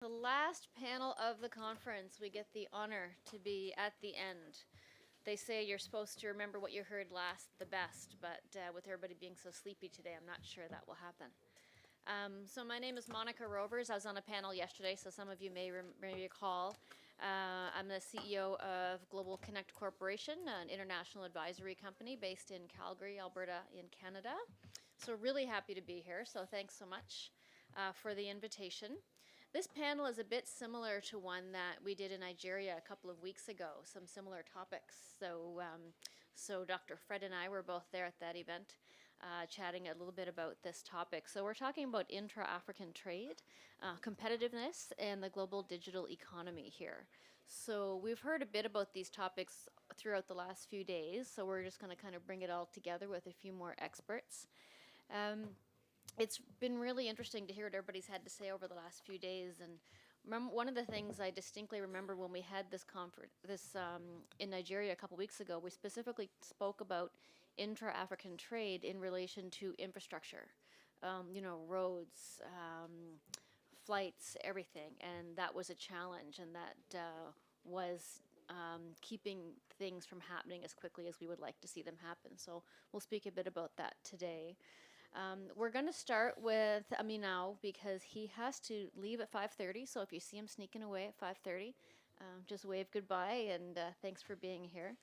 last panel of the conference, we get the honor to be at the end. They say you're supposed to remember what you heard last the best, but with everybody being so sleepy today, I'm not sure that will happen. So my name is Monica Rovers. I was on a panel yesterday, so some of you may recall. I'm the CEO of Global Connect Corporation, an international advisory company based in Calgary, Alberta, in Canada. So really happy to be here. So thanks so much for the invitation. This panel is a bit similar to one that we did in Nigeria a couple of weeks ago, some similar topics. So Dr. Fred and I were both there at that event, chatting a little bit about this topic. So we're talking about intra-African trade, competitiveness, and the global digital economy here. So we've heard a bit about these topics throughout the last few days, so we're just going to kind of bring it all together with a few more experts. It's been really interesting to hear what everybody's had to say over the last few days. And one of the things I distinctly remember when we had this conference, in Nigeria a couple weeks ago, we specifically spoke about intra-African trade in relation to infrastructure, roads, flights, everything. And that was a challenge, and that was keeping things from happening as quickly as we would like to see them happen. So we'll speak a bit about that today. We're going to start with Aminau because he has to leave at 5:30. So if you see him sneaking away at 5:30, just wave goodbye and thanks for being here.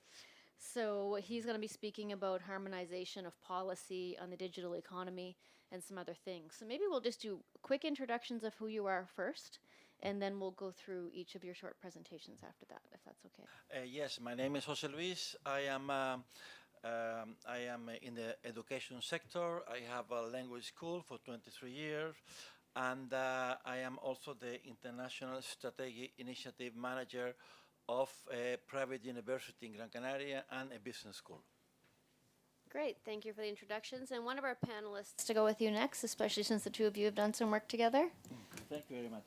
So he's going to be speaking about harmonization of policy on the digital economy and some other things. So maybe we'll just do quick introductions of who you are first, and then we'll go through each of your short presentations after that, if that's okay. Yes, my name is Jose Luis. I am in the education sector. I have a language school for 23 years, and I am also the International Strategic Initiative Manager of a private university in Gran Canaria and a business school. Great, thank you for the introductions. And one of our panelists to go with you next, especially since the two of you have done some work together. Thank you very much.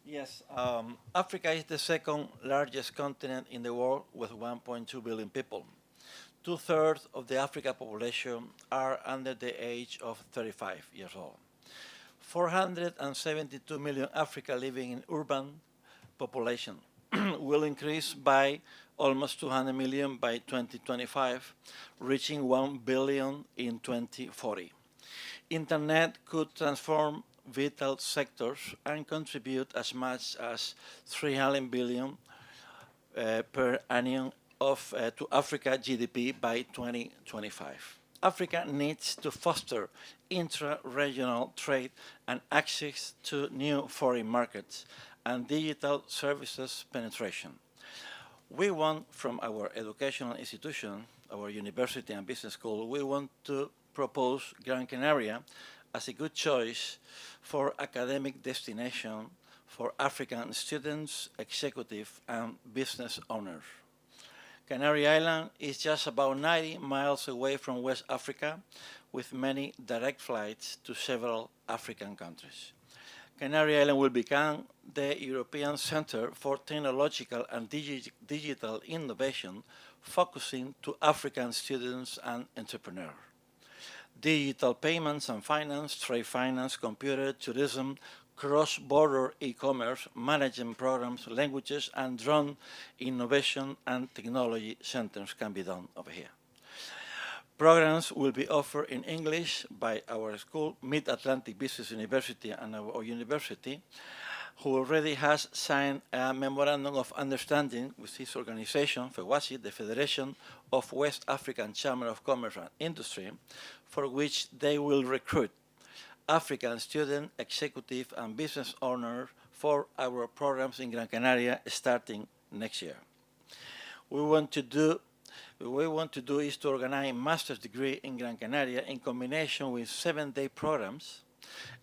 Yes, Africa is the second largest continent in the world with 1.2 billion people. 2/3 of the African population are under the age of 35 years old. 472 million Africa living in urban population will increase by almost 200 million by 2025, reaching 1 billion in 2040. Internet could transform vital sectors and contribute as much as 300 billion per annum to Africa GDP by 2025. Africa needs to foster intra-regional trade and access to new foreign markets and digital services penetration. We want from our educational institution, our university and business school, we want to propose Gran Canaria as a good choice for academic destination for African students, executive, and business owners. Canary Island is just about 90 miles away from West Africa, with many direct flights to several African countries. Canary Island will become the European Center for Technological and Digital Innovation, focusing to African students and entrepreneurs. Digital payments and finance, trade finance, computer, tourism, cross-border e-commerce, management programs, languages, and drone innovation and technology centers can be done over here. Programs will be offered in English by our school, Mid-Atlantic Business University, and our university, who already has signed a memorandum of understanding with this organization, FEWASI, the Federation of West African Chamber of Commerce and Industry, for which they will recruit African student, executive, and business owners for our programs in Gran Canaria starting next year. What we want to do is to organize a master's degree in Gran Canaria in combination with 7-day programs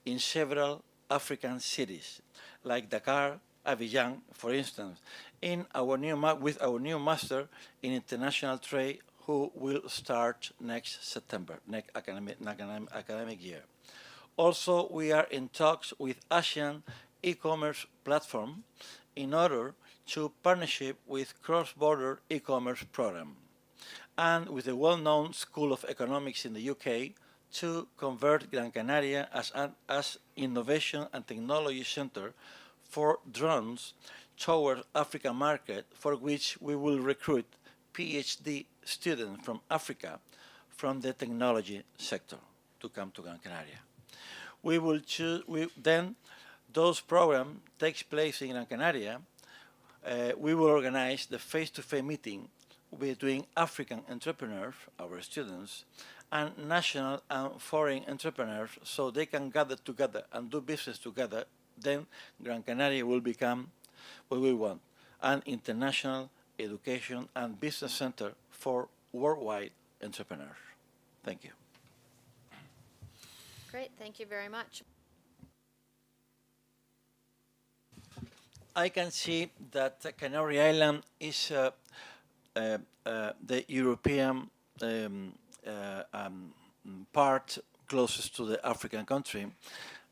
in several African cities, like Dakar, Abidjan, for instance, with our new master in international trade, who will start next September, next academic year. Also, we are in talks with Asian e-commerce platform in order to partnership with cross-border e-commerce program, and with the well-known School of Economics in the UK to convert Gran Canaria as innovation and technology center for drones toward African market, for which we will recruit PhD students from Africa from the technology sector to come to Gran Canaria. We will choose, then those program takes place in Gran Canaria. We will organize the face-to-face meeting between African entrepreneurs, our students, and national and foreign entrepreneurs so they can gather together and do business together. Then Gran Canaria will become what we want, an international education and business center for worldwide entrepreneurs. Thank you. Great, thank you very much. I can see that Canary Island is the European part closest to the African country,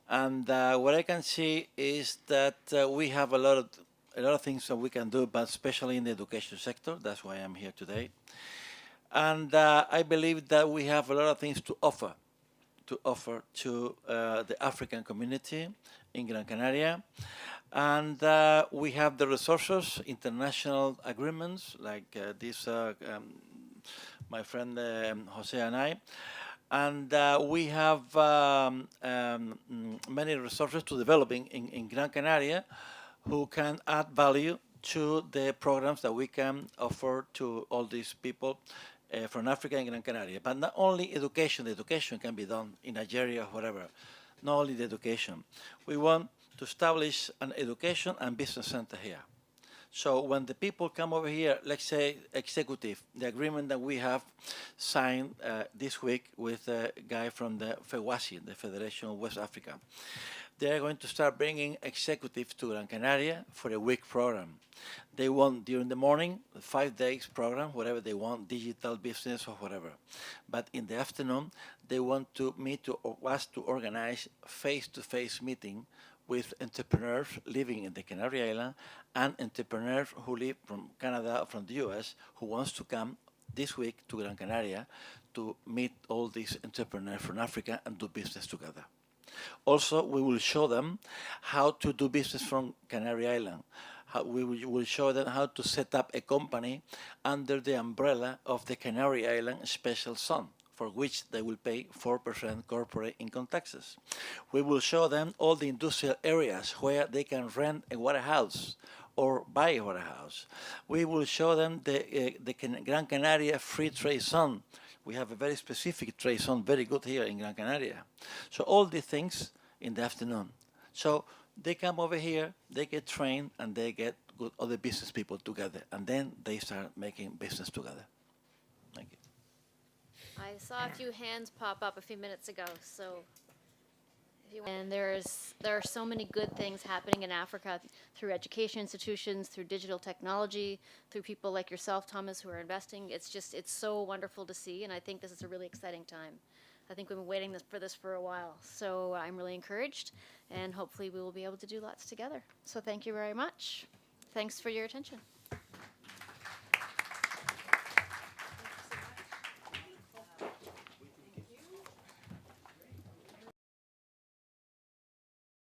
and what I can see is that we have a lot of things that we can do, but especially in the education sector. That's why I'm here today, and I believe that we have a lot of things to offer to the African community in Gran Canaria. And we have the resources, international agreements like this, my friend Jose and I. And we have many resources to developing in Gran Canaria who can add value to the programs that we can offer to all these people from Africa and Gran Canaria. But not only education, the education can be done in Nigeria or whatever, not only the education. We want to establish an education and business center here. So when the people come over here, let's say executive, the agreement that we have signed this week with a guy from the FEWASI, the Federation of West Africa, they are going to start bringing executives to Gran Canaria for a week program. They want during the morning, 5 days program, whatever they want, digital business or whatever. But in the afternoon, they want to meet us to organize face-to-face meeting with entrepreneurs living in the Canary Island and entrepreneurs who live from Canada or from the US who wants to come this week to Gran Canaria to meet all these entrepreneurs from Africa and do business together. Also, we will show them how to do business from Canary Island. We will show them how to set up a company under the umbrella of the Canary Island Special Zone, for which they will pay 4% corporate income taxes. We will show them all the industrial areas where they can rent a warehouse or buy a warehouse. We will show them the Gran Canaria Free Trade Zone. We have a very specific trade zone, very good here in Gran Canaria. So all these things in the afternoon. So they come over here, they get trained, and they get good other business people together, and then they start making business together. Thank you. I saw a few hands pop up a few minutes ago, so and there are so many good things happening in Africa through education institutions, through digital technology, through people like yourself, Thomas, who are investing. It's so wonderful to see, and I think this is a really exciting time. I think we've been waiting for this for a while, so I'm really encouraged, and hopefully we will be able to do lots together. So thank you very much. Thanks for your attention.